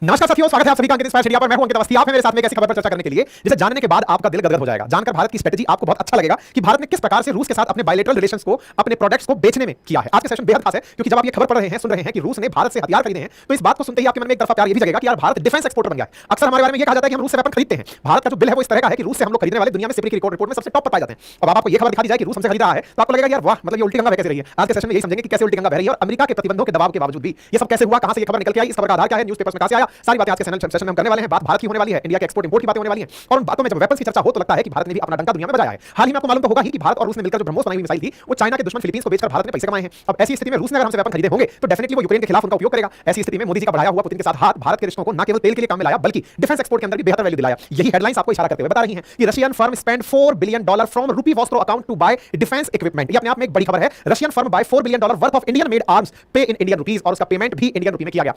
नमस्कार साथियों, स्वागत है आप सभी का अंकित इंस्पायर मीडिया पर। मैं हूं अंकित अवस्थी। आप हैं मेरे साथ में एक ऐसी खबर पर चर्चा करने के लिए जिसे जानने के बाद आपका दिल गदगद हो जाएगा। जानकर भारत की स्ट्रेटजी आपको बहुत अच्छा लगेगा कि भारत ने किस प्रकार से रूस के साथ अपने बायलैटरल रिलेशंस को, अपने प्रोडक्ट्स को बेचने में किया है। आज का सेशन बेहद खास है क्योंकि जब आप ये खबर पढ़ रहे हैं, सुन रहे हैं कि रूस ने भारत से हथियार खरीदे हैं, तो इस बात को सुनते ही आपके मन में एक तरफा प्यार ये भी जगेगा कि यार भारत डिफेंस एक्सपोर्टर बन गया है। अक्सर हमारे बारे में ये कहा जाता है कि हम रूस से वेपन खरीदते हैं। भारत का जो बिल है वो इस तरह का है कि रूस से हम लोग खरीदने वाले दुनिया में सिपरी की रिकॉर्ड रिपोर्ट में सबसे टॉप पर पाए जाते हैं। अब आपको ये खबर दिखा दी जाए कि रूस हमसे खरीद रहा है तो आपको लगेगा यार वाह, मतलब ये उल्टी गंगा बह कैसे रही है। आज के सेशन में यही समझेंगे कि कैसे उल्टी गंगा बह रही है और अमेरिका के प्रतिबंधों के दबाव के बावजूद भी ये सब कैसे हुआ, कहां से ये खबर निकल के आई, इस खबर का आधार क्या है, न्यूज़पेपर्स में कहां से आया, सारी बातें आज के सेशन में हम करने वाले हैं। बात भारत की होने वाली है, इंडिया के एक्सपोर्ट इंपोर्ट की बातें होने वाली हैं और उन बातों में जब वेपन्स की चर्चा हो तो लगता है कि भारत ने भी अपना डंका दुनिया में बजाया है। हाल ही में आपको मालूम तो होगा ही कि भारत और रूस ने मिलकर जो ब्रह्मोस बनाई हुई मिसाइल थी वो चाइना के दुश्मन फिलीपींस को बेचकर भारत ने पैसे कमाए हैं। अब ऐसी स्थिति में रूस ने अगर हमसे वेपन खरीदे होंगे तो डेफिनेटली वो यूक्रेन के खिलाफ उनका उपयोग करेगा। ऐसी स्थिति में मोदी जी का बढ़ाया हुआ पुतिन के साथ हाथ भारत के रिश्तों को न केवल तेल के लिए काम में लाया बल्कि डिफेंस एक्सपोर्ट के अंदर भी बेहतर वैल्यू दिलाया। यही हेडलाइंस आपको इशारा करते हुए बता रही हैं कि Russian firm spend $4 billion from rupee vostro account to buy defence equipment. ये अपने आप में एक बड़ी खबर है। Russian firm buy $4 billion worth of Indian made arms pay in Indian rupees और उसका पेमेंट भी इंडियन रुपी में किया गया।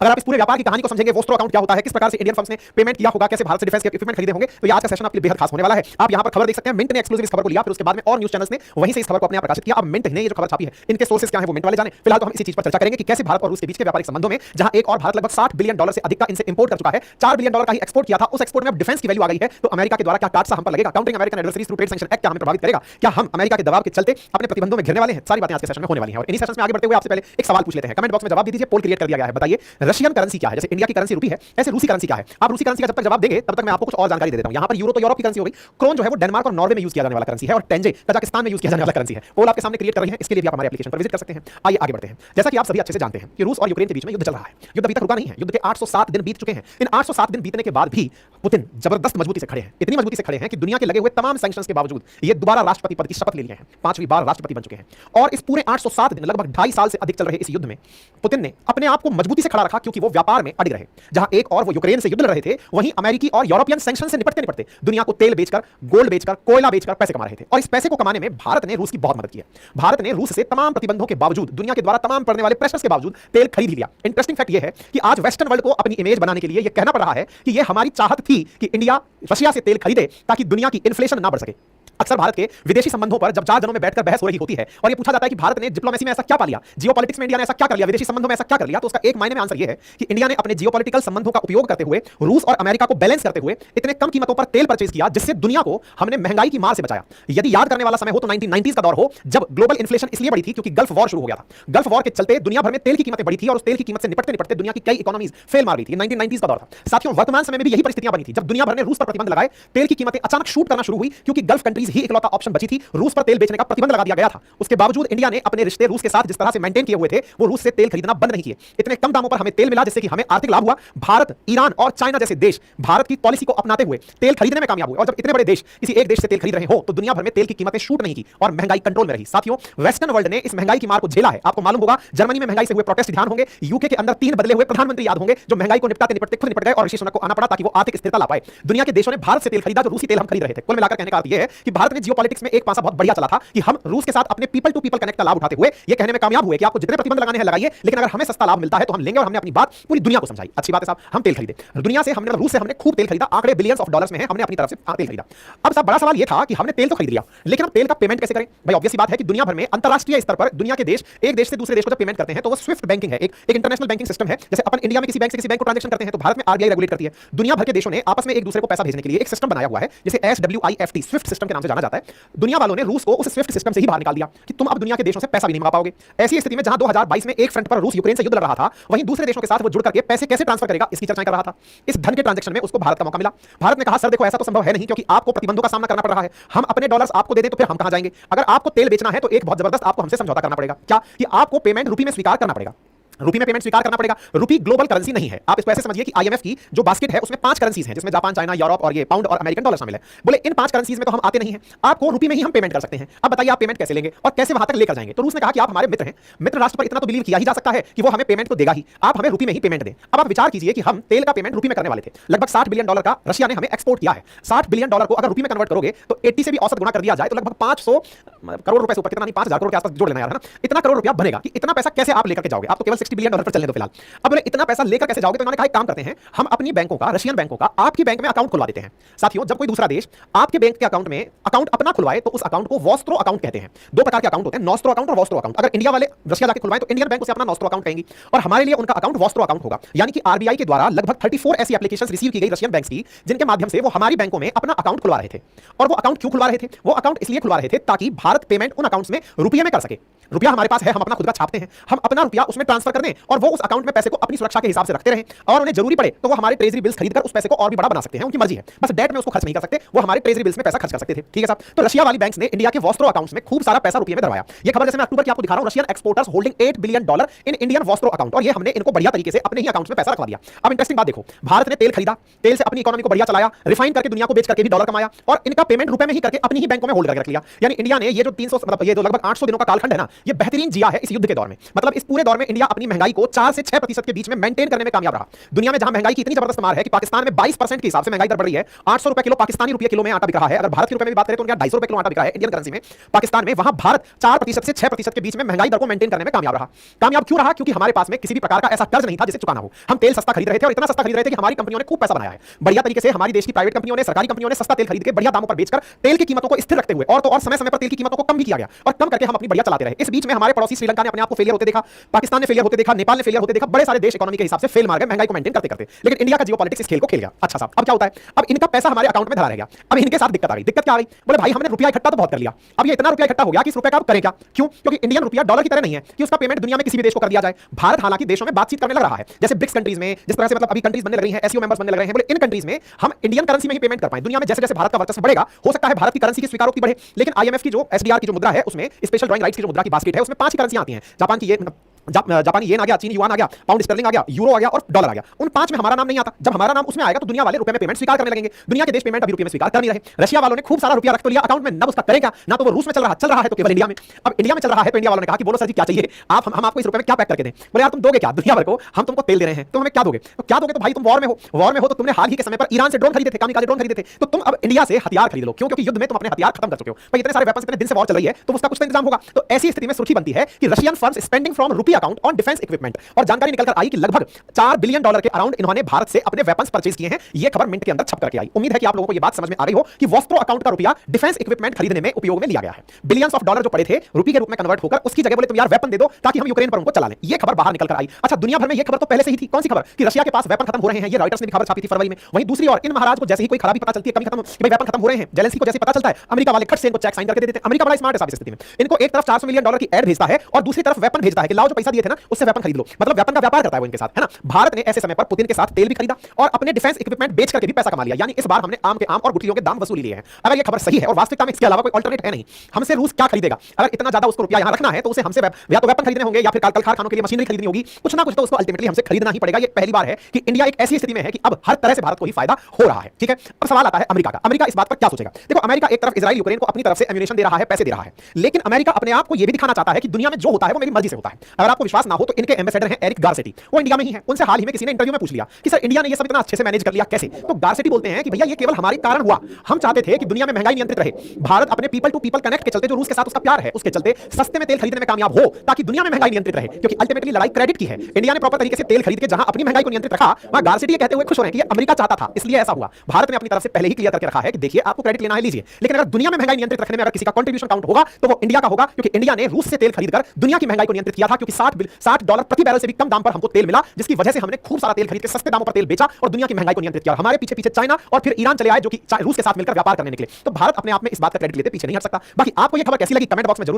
अगर आप इस पूरे व्यापार की कहानी को समझेंगे, वोस्ट्रो अकाउंट क्या होता है, किस प्रकार से इंडियन फर्म्स ने पेमेंट किया होगा, कैसे भारत से डिफेंस के इक्विपमेंट खरीदे होंगे, तो ये आज का सेशन आपके लिए बेहद खास होने वाला है। आप यहां पर खबर देख सकते हैं, मिंट ने एक्सक्लूसिव इस खबर को लिया, फिर उसके बाद में और न्यूज़ चैनल्स ने वहीं से इस खबर को अपने आप प्रकाशित किया। अब मिंट ने ये जो खबर छापी है, इनके सोर्सेस क्या है वो मिंट वाले जाने। फिलहाल तो हम इसी चीज पर चर्चा करेंगे कि कैसे भारत और रूस के बीच के व्यापारिक संबंधों में, जहां एक और भारत लगभग $60 बिलियन से अधिक का इनसे इंपोर्ट कर चुका है, $4 बिलियन का ही एक्सपोर्ट किया था, उस एक्सपोर्ट में अब डिफेंस की वैल्यू आ गई है, तो अमेरिका के द्वारा क्या टाक्स हम पर लगेगा, countering American adversaries through trade sanction act क्या हमें प्रभावित करेगा, क्या हम अमेरिका के दबाव के चलते अपने प्रतिबंधों में घिरने वाले हैं, सारी बातें आज के सेशन में होने वाली हैं। और इन्हीं सेशन में आगे बढ़ते हुए आपसे पहले एक सवाल पूछ लेते हैं, कमेंट बॉक्स में जवाब दे दीजिए। पोल क्रिएट कर दिया गया है, बताइए रशियन करेंसी क्या है। जैसे इंडिया की करेंसी रुपी है, ऐसे रूसी करेंसी क्या है। आप रूसी करेंसी का जब तक जवाब देंगे तब तक मैं आपको कुछ और जानकारी दे देता हूं। यहां पर यूरो तो यूरोप की करेंसी हो गई, क्रोन जो है वो डेनमार्क और नॉर्वे में यूज किया जाने वाला करेंसी है और टेंजे कजाकिस्तान में यूज किया जाने वाला करेंसी है। पोल आपके सामने क्रिएट कर रही है, इसके लिए भी आप हमारे एप्लीकेशन पर विजिट कर सकते हैं। आइए आगे बढ़ते हैं। जैसा कि आप सभी अच्छे से जानते हैं कि रूस और यूक्रेन के बीच में युद्ध चल रहा है। युद्ध अभी तक रुका नहीं है, युद्ध के 807 दिन बीत चुके हैं। इन 807 दिन बीतने के बाद भी पुतिन जबरदस्त मजबूती से खड़े हैं, इतनी मजबूती से खड़े हैं कि दुनिया के लगे हुए तमाम सैंक्शंस के बावजूद ये दोबारा राष्ट्रपति पद की शपथ ले लिए हैं, 5वीं बार राष्ट्रपति बन चुके हैं। और इस पूरे 807 दिन, लगभग 2.5 साल से अधिक चल रहे इस युद्ध में पुतिन ने अपने आप को मजबूती से खड़ा रखा, क्योंकि वो व्यापार में अड़िग रहे। जहां एक और वो यूक्रेन से युद्ध लड़ रहे थे, वहीं अमेरिकी और यूरोपियन सैंक्शन से निपटते निपटते दुनिया को तेल बेचकर, गोल्ड बेचकर, कोयला बेचकर पैसे कमा रहे थे। और इस पैसे को कमाने में भारत ने रूस की बहुत मदद की है। भारत ने रूस से तमाम प्रतिबंधों के बावजूद, दुनिया के द्वारा तमाम पड़ने वाले प्रेशर्स के बावजूद तेल खरीद ही लिया। इंटरेस्टिंग फैक्ट ये है कि आज वेस्टर्न वर्ल्ड को अपनी इमेज बनाने के लिए यह कहना पड़ रहा है कि यह हमारी चाहत थी कि इंडिया रशिया से तेल खरीदे ताकि दुनिया की इन्फ्लेशन ना बढ़ सके। अक्सर भारत के विदेशी संबंधों पर जब 4 जनों में बैठकर बहस हो रही होती है और ये पूछा जाता है कि भारत ने डिप्लोमेसी में ऐसा क्या पा लिया, जियोपॉलिटिक्स में इंडिया ने ऐसा क्या कर लिया, विदेशी संबंधों में ऐसा क्या कर लिया, तो उसका एक मायने में आंसर ये है कि इंडिया ने अपने जियोपॉलिटिकल संबंधों का उपयोग करते हुए रूस और अमेरिका को बैलेंस करते हुए इतने कम कीमतों पर तेल परचेज किया, जिससे दुनिया को हमने महंगाई की मार से बचाया। यदि याद करने वाला समय हो तो 1990s का दौर हो, जब ग्लोबल इन्फ्लेशन इसलिए बढ़ी थी क्योंकि गल्फ वॉर शुरू हो गया था। गल्फ वॉर के चलते दुनिया भर में तेल की कीमतें बढ़ी थी और उस तेल की कीमत से निपटते निपटते दुनिया की कई इकोनॉमीज फेल मार रही थी। 1990s का दौर था। साथियों, वर्तमान समय में भी यही परिस्थितियां बनी थी जब दुनिया भर ने रूस पर प्रतिबंध लगाए, तेल की कीमतें अचानक शूट करना शुरू हुई क्योंकि गल्फ कंट्रीज ही इकलौता ऑप्शन बची थी। रूस पर तेल बेचने का प्रतिबंध लगा दिया गया था। उसके बावजूद इंडिया ने अपने रिश्ते रूस के साथ जिस तरह से मेंटेन किए हुए थे, वो रूस से तेल खरीदना बंद नहीं किए। इतने कम दामों पर हमें तेल मिला, जिससे कि हमें आर्थिक लाभ हुआ। भारत, ईरान और चाइना जैसे देश भारत की पॉलिसी को अपनाते हुए तेल खरीदने में कामयाब हुए। और जब इतने बड़े देश किसी एक देश से तेल खरीद रहे हो तो दुनिया भर में तेल की कीमतें शूट नहीं की और महंगाई कंट्रोल में रही। साथियों, वेस्टर्न वर्ल्ड ने इस महंगाई की मार को झेला है। आपको मालूम होगा, जर्मनी में महंगाई से हुए प्रोटेस्ट ध्यान होंगे, यूके के अंदर 3 बदले हुए प्रधानमंत्री याद होंगे जो महंगाई को निपटाते निपटते खुद निपट गए और ऋषि सुनक को आना पड़ा ताकि वो आर्थिक स्थिरता ला पाए। दुनिया के देशों ने भारत से तेल खरीदा जो रूसी तेल हम खरीद रहे थे। कुल मिलाकर कहने का अर्थ यह है कि भारत ने जियोपॉलिटिक्स में एक पासा बहुत बढ़िया चला था कि हम रूस के साथ अपने पीपल टू पीपल कनेक्ट का लाभ उठाते हुए ये कहने में कामयाब हुए कि आपको जितने प्रतिबंध लगाने हैं लगाइए, लेकिन अगर हमें सस्ता लाभ मिलता है तो हम लेंगे। और हमने अपनी बात पूरी दुनिया को समझाई। अच्छी बात है साहब, हम तेल खरीदे दुनिया से, हमने रूस से हमने खूब तेल खरीदा, आंकड़े बिलियंस ऑफ डॉलर्स में है, हमने अपनी तरफ से तेल खरीदा। अब साहब बड़ा सवाल ये था कि हमने तेल तो खरीद लिया, लेकिन अब तेल का पेमेंट कैसे करें। भाई ऑब्वियस बात है कि दुनिया भर में अंतरराष्ट्रीय स्तर पर दुनिया के देश एक देश से दूसरे देश को जब पेमेंट करते हैं तो वो स्विफ्ट बैंकिंग है, एक इंटरनेशनल बैंकिंग सिस्टम है। जैसे अपन इंडिया में किसी बैंक से किसी बैंक को ट्रांजैक्शन करते हैं तो भारत में आरबीआई रेगुलेट करती है। दुनिया भर के देशों ने आपस में एक दूसरे को पैसा भेजने के लिए एक सिस्टम बनाया हुआ है जिसे SWIFT स्विफ्ट सिस्टम के नाम से जाना जाता है। दुनिया वालों ने रूस को उस स्विफ्ट सिस्टम से ही बाहर निकाल दिया कि तुम अब दुनिया के देशों से पैसा भी नहीं मंगा पाओगे। ऐसी स्थिति में जहां 2022 में एक फ्रंट पर रूस यूक्रेन से युद्ध लड़ रहा था, वहीं दूसरे देशों के साथ वो जुड़ करके पैसे कैसे ट्रांसफर करेगा इसकी चर्चाएं कर रहा था। इस धन के ट्रांजैक्शन में उसको भारत का मौका मिला। भारत ने कहा सर देखो ऐसा तो संभव है नहीं, क्योंकि आपको प्रतिबंधों का सामना करना पड़ रहा है। हम अपने डॉलर्स आपको दे दें तो फिर हम कहां जाएंगे। अगर आपको तेल बेचना है तो एक बहुत जबरदस्त आपको हमसे समझौता करना पड़ेगा। क्या कि आपको पेमेंट रुपी में स्वीकार करना पड़ेगा, रुपी में पेमेंट स्वीकार करना पड़ेगा। रुपी ग्लोबल करेंसी नहीं है। आप इसको ऐसे समझिए कि आईएमएफ की जो बास्केट है उसमें 5 करेंसीज हैं, जिसमें जापान, चाइना, यूरोप और ये पाउंड और अमेरिकन डॉलर शामिल है। बोले इन 5 करेंसीज में तो हम आते नहीं हैं, आपको रुपी में ही हम पेमेंट कर सकते हैं। अब बताइए आप पेमेंट कैसे लेंगे और कैसे वहां तक लेकर जाएंगे। तो रूस ने कहा कि आप हमारे मित्र हैं, मित्र राष्ट्र पर इतना तो बिलीव किया ही जा सकता है कि वो हमें पेमेंट तो देगा ही, आप हमें रुपी में ही पेमेंट दें। अब आप विचार कीजिए कि हम तेल का पेमेंट रुपी में करने वाले थे। लगभग $60 बिलियन का रशिया ने हमें एक्सपोर्ट किया है। $60 बिलियन को अगर रुपी में कन्वर्ट करोगे तो 80 से भी औसत गुणा कर दिया जाए तो लगभग 500 करोड़ रुपए से ऊपर, कितना नहीं 5000 करोड़ के आसपास जोड़ लेना यार, है ना। इतना करोड़ रुपया बनेगा कि इतना पैसा कैसे आप लेकर के जाओगे। आप तो केवल $60 बिलियन पर चलने दो फिलहाल। अब बोले इतना पैसा लेकर कैसे जाओगे, तो उन्होंने कहा एक काम करते हैं, हम अपनी बैंकों का, रशियन बैंकों का आपकी बैंक में अकाउंट खुलवा देते हैं। साथियों, जब कोई दूसरा देश आपके बैंक के अकाउंट में अकाउंट अपना खुलवाए तो उस अकाउंट को वॉस्त्रो अकाउंट कहते हैं। दो प्रकार के अकाउंट होते हैं, नॉस्ट्रो अकाउंट और वॉस्त्रो अकाउंट। अगर इंडिया वाले रशिया जाके खुलवाएं तो इंडियन बैंक उसे अपना नॉस्ट्रो अकाउंट कहेंगी और हमारे लिए उनका अकाउंट वॉस्त्रो अकाउंट होगा। यानी कि आरबीआई के द्वारा लगभग 34 ऐसी एप्लीकेशंस रिसीव की गई रशियन बैंक्स की, जिनके माध्यम से वो हमारी बैंकों में अपना अकाउंट खुलवा रहे थे। और वो अकाउंट क्यों खुलवा रहे थे? वो अकाउंट इसलिए खुलवा रहे थे ताकि भारत पेमेंट उन अकाउंट्स में रुपये में कर सके। रुपया हमारे पास है, हम अपना खुद का छापते हैं, हम अपना रुपया उसमें ट्रांसफर कर दें और वो उस अकाउंट में पैसे को अपनी सुरक्षा के हिसाब से रखते रहें, और उन्हें जरूरी पड़े तो वो हमारे ट्रेजरी बिल्स खरीदकर उस पैसे को और भी बड़ा बना सकते हैं, उनकी मर्जी है। बस डेट में उसको खर्च नहीं कर सकते, वो हमारे ट्रेजरी बिल्स में पैसा खर्च कर सकते थे। ठीक है साहब। तो रशिया वाली बैंक्स ने इंडिया के वॉस्त्रो अकाउंट्स में खूब सारा पैसा रुपये में धरवाया। ये खबर जैसे मैं अक्टूबर की आपको दिखा रहा हूं, Russian exporters holding $8 billion in Indian vostro account, और ये हमने इनको बढ़िया तरीके से अपने ही अकाउंट्स में पैसा रखवा दिया। अब इंटरेस्टिंग बात देखो, भारत ने तेल खरीदा, तेल से अपनी इकोनॉमी को बढ़िया चलाया, रिफाइन करके दुनिया को बेच करके भी डॉलर कमाया, और इनका पेमेंट रुपए में ही करके अपनी ही बैंकों में होल्ड करके रख लिया। यानी इंडिया ने ये जो 300 मतलब ये जो लगभग 800 दिनों का कालखंड है ना, ये बेहतरीन जिया है इस युद्ध के दौर में। मतलब इस पूरे दौर में इंडिया अपनी महंगाई को 4 से 6% के बीच में मेंटेन करने में कामयाब रहा। दुनिया में जहां महंगाई की इतनी जबरदस्त मार है कि पाकिस्तान में 22% के हिसाब से महंगाई दर बढ़ रही है। 800 रुपए किलो पाकिस्तानी रुपये किलो में आटा बिक रहा है। अगर भारत के रुपए में भी बात करें तो उनका 250 रुपए किलो आटा बिक रहा है इंडियन करेंसी में पाकिस्तान में। वहां भारत 4% से 6% के बीच में महंगाई दर को मेंटेन करने में कामयाब रहा। कामयाब क्यों रहा? क्योंकि हमारे पास में किसी भी प्रकार का ऐसा कर्ज नहीं था जिसे चुकाना हो। हम तेल सस्ता खरीद रहे थे, और इतना सस्ता खरीद रहे थे कि हमारी कंपनियों ने खूब पैसा बनाया है। बढ़िया तरीके से हमारी देश की प्राइवेट कंपनियों ने, सरकारी कंपनियों ने सस्ता तेल खरीद के बढ़िया दामों पर बेचकर तेल की कीमतों को स्थिर रखते हुए, और तो और समय समय पर तेल की कीमतों को कम भी किया गया, और कम करके हम अपनी बढ़िया चलाते रहे। इस बीच में हमारे पड़ोसी श्रीलंका ने अपने आप को फेलियर होते देखा, पाकिस्तान ने फेलियर होते देखा, नेपाल ने फेलियर होते देखा, बड़े सारे देश इकोनॉमी के हिसाब से फेल मार गए महंगाई को मेंटेन करते करते। लेकिन इंडिया का जियोपॉलिटिक्स इस खेल को खेल गया। अच्छा साहब, अब क्या होता है? अब इनका पैसा हमारे अकाउंट में धरा रह गया। अब इनके साथ दिक्कत आ गई। दिक्कत क्या आ गई? बोले भाई हमने रुपया इकट्ठा तो बहुत कर लिया, अब ये इतना रुपया इकट्ठा हो गया कि इस रुपये का करें क्या? क्यों? क्योंकि इंडियन रुपया डॉलर की तरह नहीं है कि उसका पेमेंट दुनिया में किसी भी देश को कर दिया जाए। भारत हालांकि देशों में बातचीत करने लग रहा है, जैसे ब्रिक्स कंट्रीज में, जिस तरह से मतलब अभी कंट्रीज बनने लग रही हैं, एससीओ मेंबर्स बनने लग रहे हैं। बोले इन कंट्रीज में हम इंडियन करेंसी में ही पेमेंट कर पाए। दुनिया में जैसे जैसे भारत का वर्चस्व बढ़ेगा, हो सकता है भारत की करेंसी की स्वीकारोक्ति बढ़े। लेकिन आईएमएफ की जो एसडीआर की जो मुद्रा है, उसमें स्पेशल ड्राइंग राइट्स की जो मुद्रा की बास्केट है, उसमें 5 ही करेंसी आती हैं। जापान की ये जापानी येन आ गया, चीनी युआन आ गया, पाउंड स्टर्लिंग आ गया, यूरो आ गया और डॉलर आ गया। उन 5 में हमारा नाम नहीं आता। जब हमारा नाम उसमें आएगा तो दुनिया वाले रुपए में पेमेंट स्वीकार करने लगेंगे। दुनिया के देश पेमेंट अभी रुपए में स्वीकार कर नहीं रहे। रशिया वालों ने खूब सारा रुपया रख तो लिया अकाउंट में, न उसका करें क्या? ना तो वो रूस में चल रहा है तो केवल इंडिया में। अब इंडिया में चल रहा है तो इंडिया वालों ने कहा कि बोलो सर जी क्या चाहिए, आप हम आपको इस रुपए में क्या पैक करके दें? बोले यार तुम दोगे क्या दुनिया भर को? हम तुमको तेल दे रहे हैं, तुम हमें क्या दोगे? तो क्या दोगे? तो भाई तुम वॉर में हो तो तुमने हाल ही के समय पर ईरान से ड्रोन खरीदे थे, कामिकाज़े ड्रोन खरीदे थे, तो तुम अब इंडिया से हथियार खरीद लो। क्यों? क्योंकि युद्ध में तुम अपने हथियार खत्म कर चुके हो। भाई इतने सारे वेपन्स, इतने दिन से वॉर चल रही है, तो उसका कुछ तो इंतजाम होगा। तो ऐसी स्थिति में सुर्खी बनती है कि Russian firms spending from rupee account on defence equipment, और जानकारी निकल कर आई कि लगभग $4 बिलियन के अराउंड इन्होंने भारत से अपने वेपन्स परचेज किए हैं। ये खबर मिनट के अंदर छप करके आई। उम्मीद है कि आप लोगों को ये बात समझ में आ गई हो कि वॉस्त्रो अकाउंट का रुपया डिफेंस इक्विपमेंट खरीदने में उपयोग में लिया गया है। बिलियंस ऑफ डॉलर जो पड़े थे रुपये के रूप में कन्वर्ट होकर, उसकी जगह बोले तुम यार वेपन दे दो ताकि हम यूक्रेन पर उनको चला लें। ये खबर बाहर निकल कर आई। अच्छा, दुनिया भर में ये खबर तो पहले से ही थी। कौन सी खबर? कि रशिया के पास वेपन खत्म हो रहे हैं। ये रॉयटर्स ने भी खबर छापी थी फरवरी में। वहीं दूसरी ओर इन महाराज को जैसे ही कोई खराबी पता चलती है, कमी खत्म कि भाई वेपन खत्म हो रहे हैं, जेलेंस्की को जैसे पता चलता है, अमेरिका वाले खट से इनको चेक साइन करके दे देते हैं। अमेरिका बड़ा स्मार्ट है साहब इस स्थिति में। इनको एक तरफ $400 मिलियन की एड भेजता है और दूसरी तरफ वेपन भेजता है कि लाओ जो पैसा दिए थे ना उससे वेपन खरीद लो। मतलब वेपन का व्यापार करता है वो इनके साथ, है ना। भारत ने ऐसे समय पर पुतिन के साथ तेल भी खरीदा और अपने डिफेंस इक्विपमेंट बेच करके भी पैसा कमा लिया। यानी इस बार हमने आम के आम और गुठलियों के दाम वसूली लिए हैं। अगर ये खबर सही है और वास्तविकता में इसके अलावा कोई अल्टरनेट है नहीं, हमसे रूस क्या खरीदेगा? अगर इतना ज्यादा उसको रुपया यहां रखना है तो उसे हमसे या तो वेपन खरीदने होंगे या फिर कारखानों के लिए मशीनरी खरीदनी होगी। कुछ ना कुछ तो उसको अल्टीमेटली हमसे खरीदना ही पड़ेगा। ये पहली बार है कि इंडिया एक ऐसी स्थिति में है कि अब हर तरह से भारत को ही फायदा हो रहा है। ठीक है, अब सवाल आता है अमेरिका का। अमेरिका इस बात पर क्या सोचेगा? देखो, अमेरिका एक तरफ इजराइल यूक्रेन को अपनी तरफ से एम्यूनेशन दे रहा है, पैसे दे रहा है, लेकिन अमेरिका अपने आप को यह भी दिखाना चाहता है कि दुनिया में जो होता है वो मेरी मर्जी से होता है। अगर आपको विश्वास ना हो तो इनके एम्बेसडर हैं एरिक गारसेटी, वो इंडिया में ही है। उनसे हाल ही में किसी ने इंटरव्यू में पूछ लिया कि सर इंडिया ने ये सब इतना अच्छे से मैनेज कर लिया कैसे? तो गारसेटी बोलते हैं कि भैया ये केवल हमारे कारण हुआ। हम चाहते थे कि दुनिया में महंगाई नियंत्रित रहे। भारत अपने पीपल टू पीपल कनेक्ट के चलते, जो रूस के साथ उसका प्यार है, उसके चलते सस्ते में तेल खरीदने में कामयाब हो ताकि दुनिया में महंगाई नियंत्रित रहे। क्योंकि अल्टीमेटली लड़ाई क्रेडिट की है। इंडिया ने प्रॉपर तरीके से तेल खरीद के जहां अपनी महंगाई को नियंत्रित रखा, वहां गारसेटी कहते हुए खुश हो रहे हैं कि ये अमेरिका चाहता था इसलिए ऐसा हुआ। भारत ने अपनी तरफ से पहले ही क्लियर करके रखा है कि देखिए आपको क्रेडिट लेना है लीजिए, लेकिन अगर दुनिया में महंगाई नियंत्रित रखने में अगर किसी का कंट्रीब्यूशन काउंट होगा तो वो इंडिया का होगा। क्योंकि इंडिया ने रूस से तेल खरीदकर दुनिया की महंगाई को नियंत्रित किया था। क्योंकि $60 प्रति बैरल से भी कम दाम पर हमको तेल मिला, जिसकी वजह से हमने खूब सारा तेल खरीद के सस्ते दामों पर तेल बेचा और दुनिया की महंगाई को नियंत्रित किया। हमारे पीछे पीछे चाइना और फिर ईरान चले आए, जो कि रूस के साथ मिलकर व्यापार करने निकले। तो भारत अपने आप में इस बात का क्रेडिट लेते पीछे नहीं हट सकता। बाकी आपको ये खबर कैसी लगी कमेंट बॉक्स में जरूर